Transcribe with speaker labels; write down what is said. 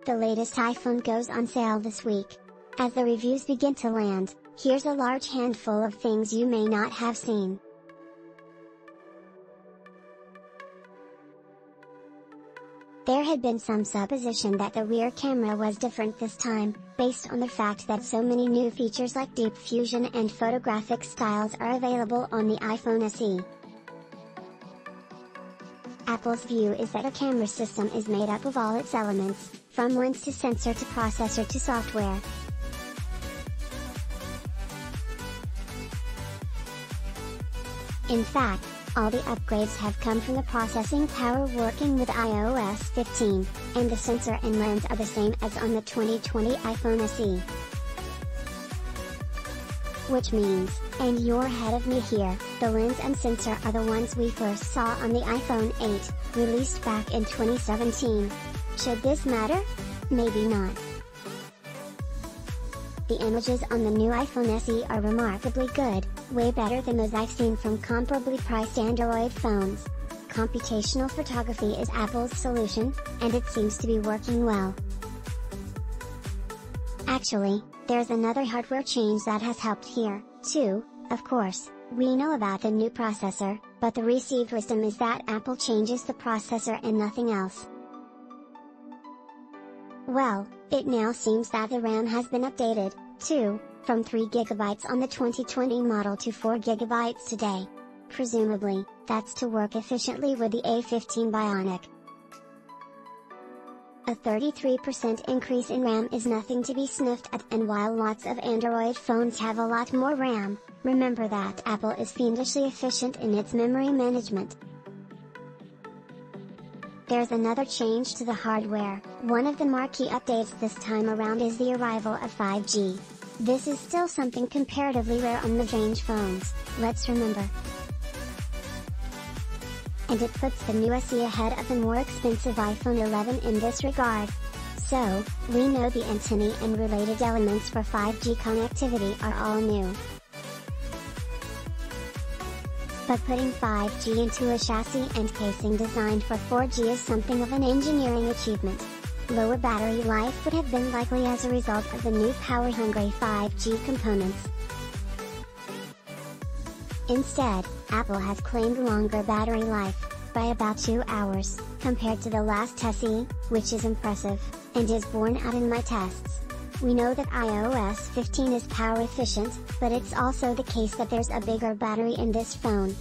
Speaker 1: The latest iPhone goes on sale this week. As the reviews begin to land, here's a large handful of things you may not have seen. There had been some supposition that the rear camera was different this time, based on the fact that so many new features like deep fusion and photographic styles are available on the iPhone SE. Apple's view is that a camera system is made up of all its elements, from lens to sensor to processor to software. In fact, all the upgrades have come from the processing power working with iOS 15, and the sensor and lens are the same as on the 2020 iPhone SE. Which means, and you're ahead of me here, the lens and sensor are the ones we first saw on the iPhone 8, released back in 2017. Should this matter? Maybe not. The images on the new iPhone SE are remarkably good, way better than those I've seen from comparably priced Android phones. Computational photography is Apple's solution, and it seems to be working well. Actually, there's another hardware change that has helped here, too. Of course, we know about the new processor, but the received wisdom is that Apple changes the processor and nothing else. Well, it now seems that the RAM has been updated, too, from 3GB on the 2020 model to 4GB today. Presumably, that's to work efficiently with the A15 Bionic. A 33% increase in RAM is nothing to be sniffed at, and while lots of Android phones have a lot more RAM, remember that Apple is fiendishly efficient in its memory management. There's another change to the hardware. One of the marquee updates this time around is the arrival of 5G. This is still something comparatively rare on mid-range phones, let's remember. And it puts the new SE ahead of the more expensive iPhone 11 in this regard. So, we know the antennae and related elements for 5G connectivity are all new. But putting 5G into a chassis and casing designed for 4G is something of an engineering achievement. Lower battery life would have been likely as a result of the new power-hungry 5G components. Instead, Apple has claimed longer battery life, by about 2 hours, compared to the last SE, which is impressive, and is borne out in my tests. We know that iOS 15 is power efficient, but it's also the case that there's a bigger battery in this phone.